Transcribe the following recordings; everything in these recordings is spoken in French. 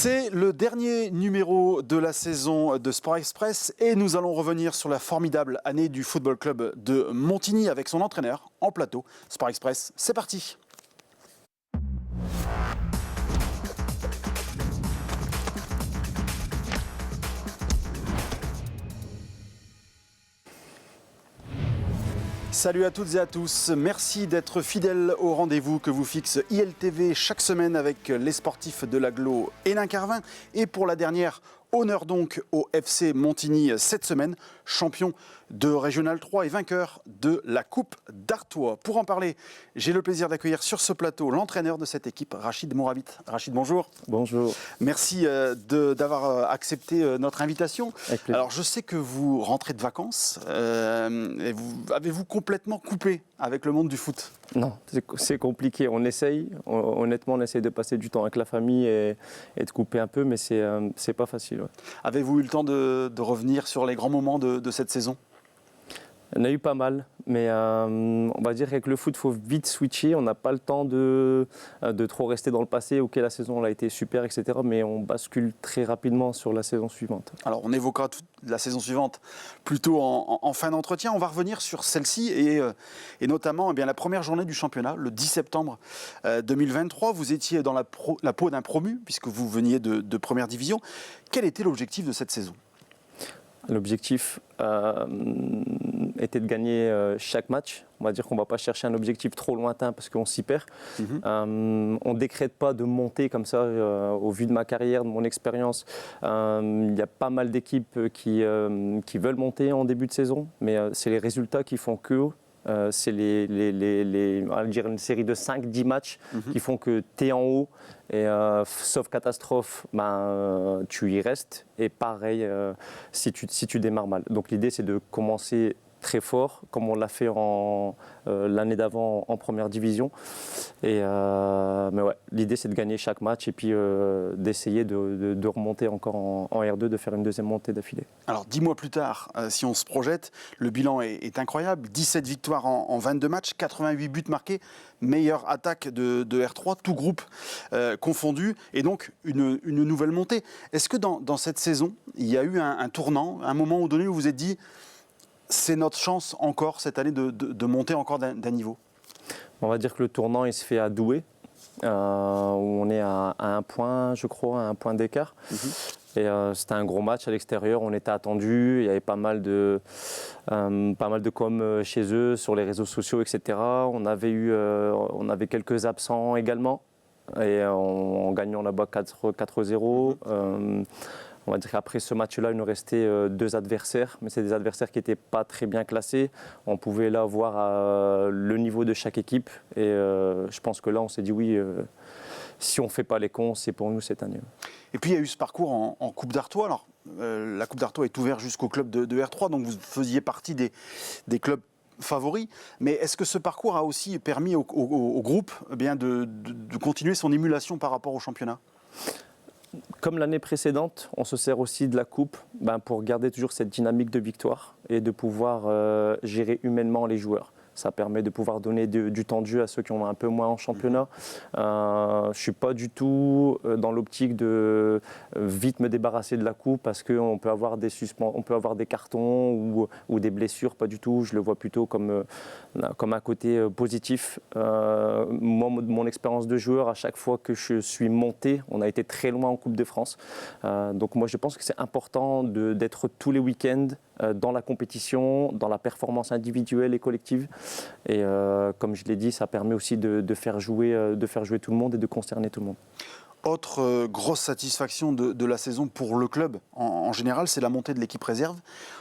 C'est le dernier numéro de la saison de Sport Express et nous allons revenir sur la formidable année du Football Club de Montigny avec son entraîneur en plateau. Sport Express, c'est parti! Salut à toutes et à tous, merci d'être fidèles au rendez-vous que vous fixe ILTV chaque semaine avec les sportifs de l'agglo Hénin-Carvin. Et pour la dernière, honneur donc au FC Montigny cette semaine, champion de Régional 3 et vainqueur de la Coupe d'Artois. Pour en parler, j'ai le plaisir d'accueillir sur ce plateau l'entraîneur de cette équipe, Rachid Mourabit. Rachid, bonjour. Bonjour. Merci d'avoir accepté notre invitation. Alors, je sais que vous rentrez de vacances. Avez-vous complètement coupé avec le monde du foot? Non, c'est compliqué. On essaye. Honnêtement, on essaye de passer du temps avec la famille et de couper un peu, mais c'est pas facile. Ouais. Avez-vous eu le temps de revenir sur les grands moments de cette saison? On a eu pas mal, mais on va dire qu'avec le foot, il faut vite switcher. On n'a pas le temps de trop rester dans le passé. Ok, la saison elle a été super, etc. Mais on bascule très rapidement sur la saison suivante. Alors, on évoquera la saison suivante plutôt en fin d'entretien. On va revenir sur celle-ci et notamment la première journée du championnat, le 10 septembre 2023. Vous étiez dans la peau d'un promu, puisque vous veniez de première division. Quel était l'objectif de cette saison ? L'objectif était de gagner chaque match. On va dire qu'on ne va pas chercher un objectif trop lointain parce qu'on s'y perd. On ne décrète pas de monter comme ça. Au vu de ma carrière, de mon expérience, il y a pas mal d'équipes qui veulent monter en début de saison, mais c'est les résultats qui font que... c'est on va dire une série de 5-10 matchs qui font que tu es en haut et sauf catastrophe, tu y restes. Et pareil si tu démarres mal. Donc l'idée c'est de commencer très fort, comme on l'a fait l'année d'avant en première division. Mais ouais, l'idée c'est de gagner chaque match et puis d'essayer de remonter encore en R2, de faire une deuxième montée d'affilée. Alors 10 mois plus tard, si on se projette, le bilan est incroyable. 17 victoires en 22 matchs, 88 buts marqués, meilleure attaque de R3, tout groupe confondu, et donc une nouvelle montée. Est-ce que dans cette saison, il y a eu un tournant, un moment donné où vous vous êtes dit c'est notre chance encore cette année de monter encore d'un niveau? On va dire que le tournant il se fait à Douai, où on est à un point, je crois, à un point d'écart. Et c'était un gros match à l'extérieur, on était attendus, il y avait pas mal de com chez eux, sur les réseaux sociaux, etc. On avait quelques absents également, et en gagnant là-bas 4-0. On va dire qu'après ce match-là, il nous restait 2 adversaires, mais c'est des adversaires qui n'étaient pas très bien classés. On pouvait là voir le niveau de chaque équipe. Et je pense que là, on s'est dit oui, si on ne fait pas les cons, c'est pour nous cette année. Et puis il y a eu ce parcours en Coupe d'Artois. Alors, la Coupe d'Artois est ouverte jusqu'au club de R3, donc vous faisiez partie des clubs favoris. Mais est-ce que ce parcours a aussi permis au groupe de continuer son émulation par rapport au championnat ? Comme l'année précédente, on se sert aussi de la coupe pour garder toujours cette dynamique de victoire et de pouvoir gérer humainement les joueurs. Ça permet de pouvoir donner du temps de jeu à ceux qui ont un peu moins en championnat. Je ne suis pas du tout dans l'optique de vite me débarrasser de la coupe parce qu'on peut avoir on peut avoir des cartons ou des blessures, pas du tout. Je le vois plutôt comme un côté positif. Moi, mon expérience de joueur, à chaque fois que je suis monté, on a été très loin en Coupe de France. Donc moi, je pense que c'est important d'être tous les week-ends dans la compétition, dans la performance individuelle et collective. Et comme je l'ai dit, ça permet aussi de faire jouer tout le monde et de concerner tout le monde. Autre grosse satisfaction de la saison pour le club en général, c'est la montée de l'équipe réserve,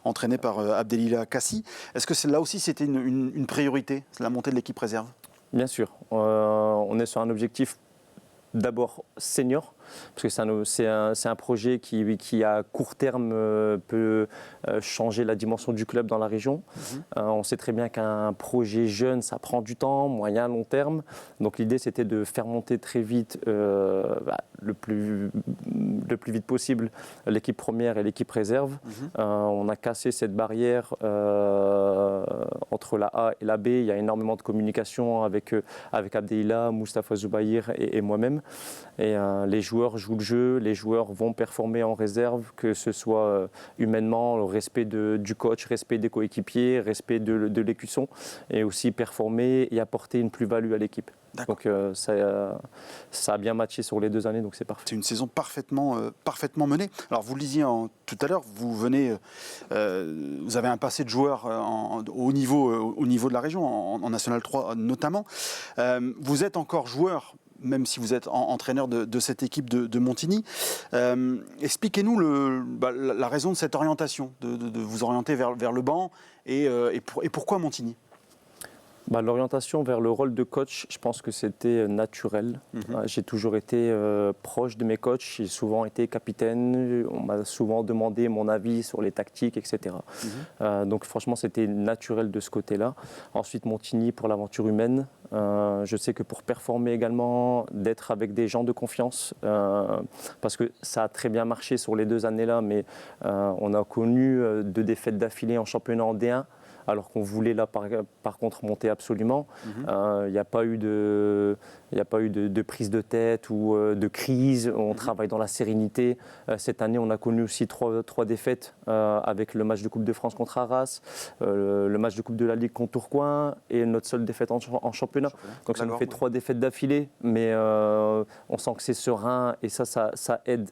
entraînée par Abdelila Kassi. Est-ce que là aussi c'était une priorité, la montée de l'équipe réserve? Bien sûr, on est sur un objectif d'abord senior, parce que c'est un projet qui à court terme peut changer la dimension du club dans la région. On sait très bien qu'un projet jeune, ça prend du temps, moyen, long terme. Donc l'idée, c'était de faire monter très vite, le plus vite possible, l'équipe première et l'équipe réserve. On a cassé cette barrière entre la A et la B. Il y a énormément de communication avec Abdelila, Moustapha Zoubaïr et moi-même. Et les joueurs joueurs jouent le jeu, les joueurs vont performer en réserve, que ce soit humainement, le respect du coach, respect des coéquipiers, respect de l'écusson, et aussi performer et apporter une plus-value à l'équipe. Donc ça a bien matché sur les 2 années, donc c'est parfait. C'est une saison parfaitement menée. Alors vous le disiez tout à l'heure, vous avez un passé de joueur au niveau de la région, en National 3 notamment. Vous êtes encore joueur, même si vous êtes entraîneur de cette équipe de Montigny. Expliquez-nous la raison de cette orientation, de vous orienter vers le banc et pourquoi Montigny ? L'orientation vers le rôle de coach, je pense que c'était naturel. J'ai toujours été proche de mes coachs, j'ai souvent été capitaine, on m'a souvent demandé mon avis sur les tactiques, etc. Donc franchement, c'était naturel de ce côté-là. Ensuite, Montigny pour l'aventure humaine. Je sais que pour performer également, d'être avec des gens de confiance, parce que ça a très bien marché sur les 2 années-là, mais on a connu 2 défaites d'affilée en championnat en D1. Alors qu'on voulait là par contre monter absolument. Il n'y a pas eu de prise de tête ou de crise. On travaille dans la sérénité. Cette année, on a connu aussi 3 défaites avec le match de Coupe de France contre Arras, le match de Coupe de la Ligue contre Tourcoing et notre seule défaite en championnat. Donc ça nous fait 3 défaites d'affilée, mais on sent que c'est serein et ça aide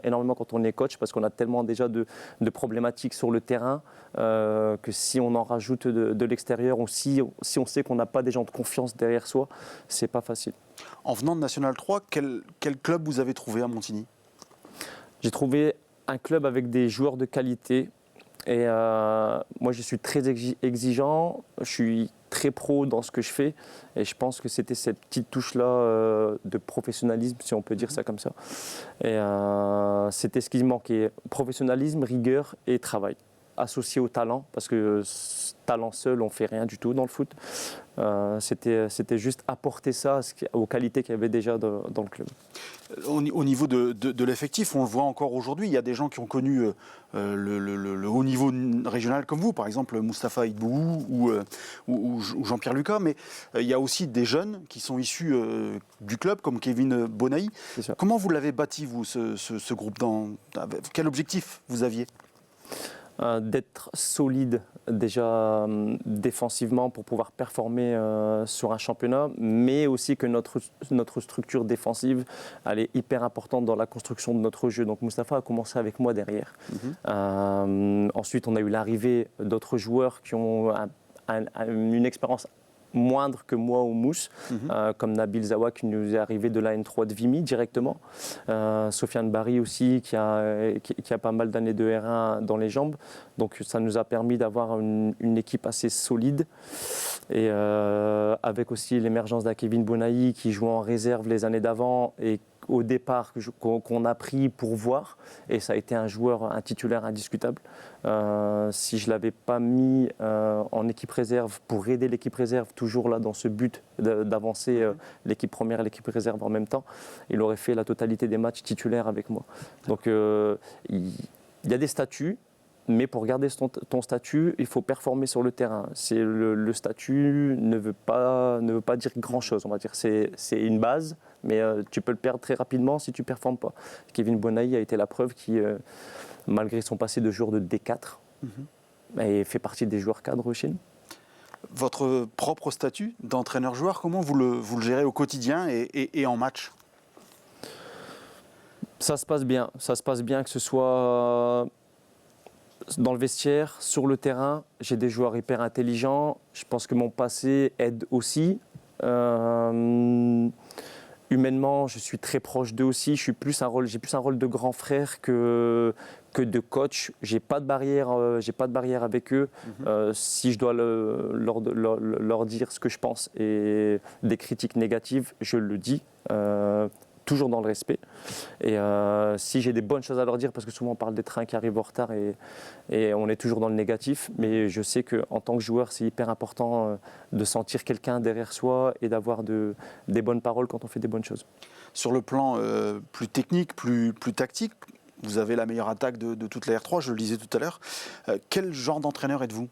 énormément quand on est coach parce qu'on a tellement déjà de problématiques sur le terrain que si on en rajoute de l'extérieur ou si on sait qu'on n'a pas des gens de confiance derrière soi, c'est pas facile. En venant de National 3, quel club vous avez trouvé à Montigny ? J'ai trouvé un club avec des joueurs de qualité et moi je suis très exigeant, je suis très pro dans ce que je fais et je pense que c'était cette petite touche-là de professionnalisme, si on peut dire ça comme ça. Et c'était ce qui manquait, professionnalisme, rigueur et travail, associé au talent, parce que talent seul, on ne fait rien du tout dans le foot. C'était juste apporter ça aux qualités qu'il y avait déjà dans le club. Au niveau de l'effectif, on le voit encore aujourd'hui, il y a des gens qui ont connu le haut niveau régional comme vous, par exemple Moustapha Idbou ou Jean-Pierre Lucas, mais il y a aussi des jeunes qui sont issus du club, comme Kevin Bonaï. Comment vous l'avez bâti, vous, ce groupe quel objectif vous aviez ? D'être solide déjà défensivement pour pouvoir performer sur un championnat, mais aussi que notre structure défensive elle est hyper importante dans la construction de notre jeu. Donc Moustapha a commencé avec moi derrière. Ensuite, on a eu l'arrivée d'autres joueurs qui ont une expérience moindre que moi ou Mousse, comme Nabil Zawa qui nous est arrivé de la N3 de Vimy directement, Sofiane Barry aussi qui a pas mal d'années de R1 dans les jambes, donc ça nous a permis d'avoir une équipe assez solide et avec aussi l'émergence d'un Kevin Bonaï qui jouait en réserve les années d'avant et au départ qu'on a pris pour voir, et ça a été un titulaire indiscutable. Si je ne l'avais pas mis en équipe réserve pour aider l'équipe réserve, toujours là dans ce but d'avancer l'équipe première et l'équipe réserve en même temps, il aurait fait la totalité des matchs titulaires avec moi. Donc il y a des statuts, mais pour garder ton statut, il faut performer sur le terrain. Le statut ne veut pas dire grand-chose, on va dire. C'est une base, mais tu peux le perdre très rapidement si tu ne performes pas. Kevin Bonaï a été la preuve qui, malgré son passé de joueur de D4, fait partie des joueurs cadres chez nous. Votre propre statut d'entraîneur-joueur, comment vous le gérez au quotidien et en match ? Ça se passe bien. Ça se passe bien que ce soit dans le vestiaire, sur le terrain. J'ai des joueurs hyper intelligents. Je pense que mon passé aide aussi. Humainement, je suis très proche d'eux aussi. J'ai plus un rôle de grand frère que de coach. J'ai pas de barrière avec eux. Si je dois leur dire ce que je pense et des critiques négatives, je le dis. Toujours dans le respect. Et si j'ai des bonnes choses à leur dire, parce que souvent on parle des trains qui arrivent en retard et on est toujours dans le négatif, mais je sais qu'en tant que joueur, c'est hyper important de sentir quelqu'un derrière soi et d'avoir des bonnes paroles quand on fait des bonnes choses. Sur le plan plus technique, plus tactique, vous avez la meilleure attaque de toute la R3, je le disais tout à l'heure. Quel genre d'entraîneur êtes-vous ?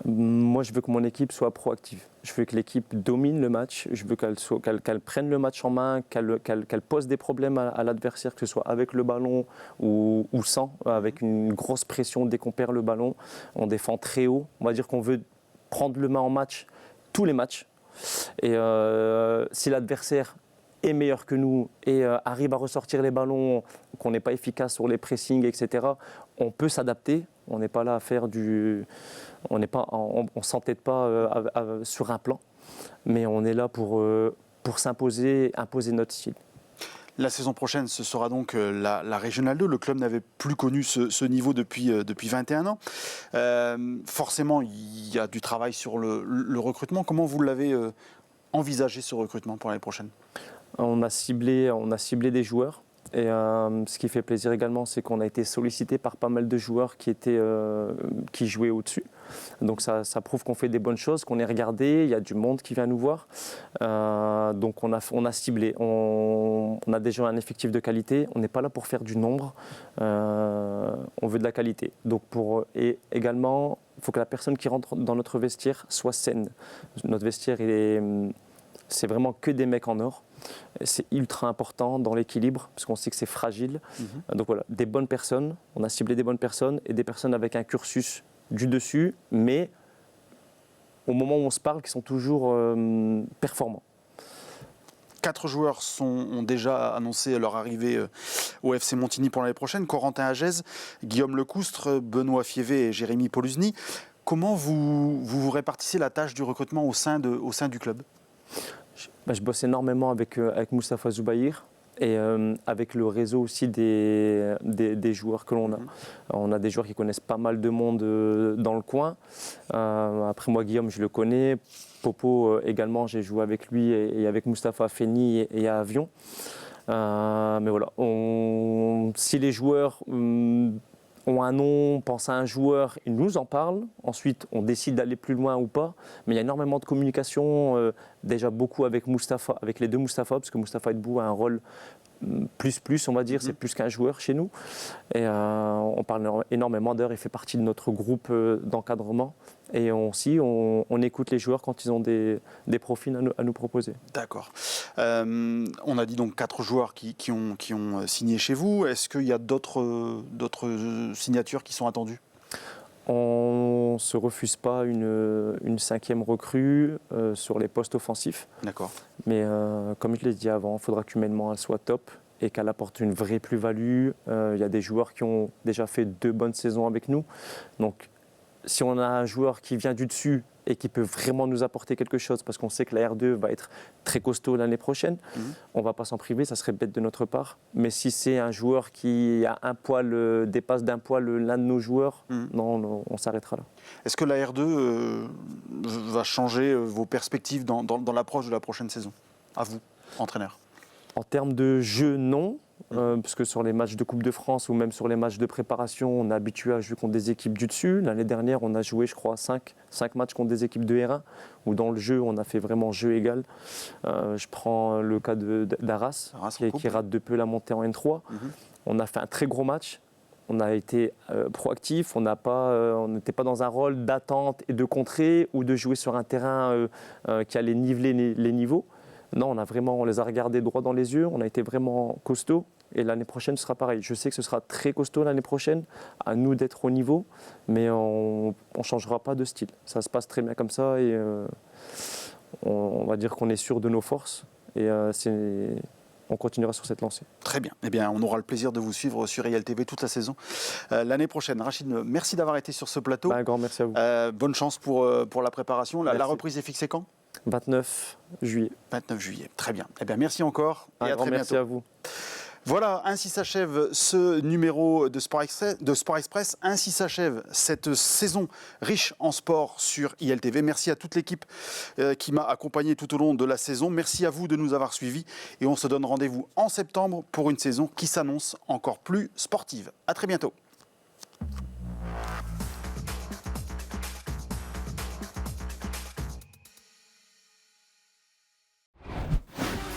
Moi, je veux que mon équipe soit proactive. Je veux que l'équipe domine le match. Je veux qu'elle prenne le match en main, qu'elle pose des problèmes à l'adversaire, que ce soit avec le ballon ou sans, avec une grosse pression dès qu'on perd le ballon. On défend très haut. On va dire qu'on veut prendre le main en match, tous les matchs. Et si l'adversaire est meilleur que nous et arrive à ressortir les ballons, qu'on n'est pas efficace sur les pressings, etc., on peut s'adapter. On n'est pas là à faire du... On ne s'entête pas sur un plan, mais on est là pour s'imposer, imposer notre style. La saison prochaine, ce sera donc la Régionale 2. Le club n'avait plus connu ce niveau depuis 21 ans. Forcément, il y a du travail sur le recrutement. Comment vous l'avez envisagé, ce recrutement pour l'année prochaine ? On a ciblé des joueurs. Et ce qui fait plaisir également, c'est qu'on a été sollicité par pas mal de joueurs qui jouaient au-dessus. Donc ça prouve qu'on fait des bonnes choses, qu'on est regardé, il y a du monde qui vient nous voir. Donc on a ciblé, on a déjà un effectif de qualité, on n'est pas là pour faire du nombre, on veut de la qualité. Donc et également, il faut que la personne qui rentre dans notre vestiaire soit saine. Notre vestiaire, c'est vraiment que des mecs en or. C'est ultra important dans l'équilibre parce qu'on sait que c'est fragile. Donc voilà, des bonnes personnes, on a ciblé des bonnes personnes et des personnes avec un cursus du dessus, mais au moment où on se parle, qui sont toujours performants. 4 joueurs ont déjà annoncé leur arrivée au FC Montigny pour l'année prochaine. Corentin Agez, Guillaume Lecoustre, Benoît Fievé et Jérémy Poluzny. Comment vous répartissez la tâche du recrutement au sein du club ? Je bosse énormément avec Moustapha Zoubaïr et avec le réseau aussi des joueurs que l'on a. On a des joueurs qui connaissent pas mal de monde dans le coin. Après moi, Guillaume, je le connais. Popo également, j'ai joué avec lui et avec Moustapha Feni et à Avion. Mais voilà, si les joueurs ont un nom, pensent à un joueur, ils nous en parlent. Ensuite, on décide d'aller plus loin ou pas. Mais il y a énormément de communication, déjà beaucoup avec Moustapha, avec les deux Moustapha, parce que Moustapha Edbou a un rôle plus, on va dire, c'est plus qu'un joueur chez nous. Et on parle énormément d'heures, il fait partie de notre groupe d'encadrement. Et on écoute les joueurs quand ils ont des profils à nous proposer. D'accord. On a dit donc 4 joueurs qui ont signé chez vous. Est-ce qu'il y a d'autres signatures qui sont attendues ? On ne se refuse pas une 5e recrue sur les postes offensifs. D'accord. Mais comme je l'ai dit avant, il faudra qu'humainement elle soit top et qu'elle apporte une vraie plus-value. Il y a des joueurs qui ont déjà fait 2 bonnes saisons avec nous. Donc si on a un joueur qui vient du dessus et qui peut vraiment nous apporter quelque chose, parce qu'on sait que la R2 va être très costaud l'année prochaine, on ne va pas s'en priver, ça serait bête de notre part. Mais si c'est un joueur qui a dépasse d'un poil l'un de nos joueurs, non, on s'arrêtera là. Est-ce que la R2 va changer vos perspectives dans l'approche de la prochaine saison ? À vous, entraîneur. En termes de jeu, non. Parce que sur les matchs de Coupe de France ou même sur les matchs de préparation, on est habitué à jouer contre des équipes du dessus. L'année dernière, on a joué, je crois, 5 matchs contre des équipes de R1, où dans le jeu, on a fait vraiment jeu égal. Je prends le cas d'Arras, qui rate de peu la montée en N3. On a fait un très gros match. On a été proactif, on n'était pas dans un rôle d'attente et de contrer ou de jouer sur un terrain qui allait niveler les niveaux. Non, on les a regardés droit dans les yeux, on a été vraiment costaud et l'année prochaine ce sera pareil. Je sais que ce sera très costaud l'année prochaine, à nous d'être au niveau, mais on ne changera pas de style. Ça se passe très bien comme ça et on va dire qu'on est sûr de nos forces et on continuera sur cette lancée. Très bien. Eh bien, on aura le plaisir de vous suivre sur ILTV toute la saison l'année prochaine. Rachid, merci d'avoir été sur ce plateau. Un grand merci à vous. Bonne chance pour la préparation. La reprise est fixée quand ? 29 juillet. 29 juillet, très bien. Eh bien, merci encore et à très bientôt. Merci à vous. Voilà, ainsi s'achève ce numéro de Sport Express. Ainsi s'achève cette saison riche en sport sur ILTV. Merci à toute l'équipe qui m'a accompagné tout au long de la saison. Merci à vous de nous avoir suivis. Et on se donne rendez-vous en septembre pour une saison qui s'annonce encore plus sportive. À très bientôt.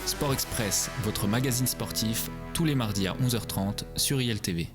Sport Express, votre magazine sportif, tous les mardis à 11h30 sur ILTV.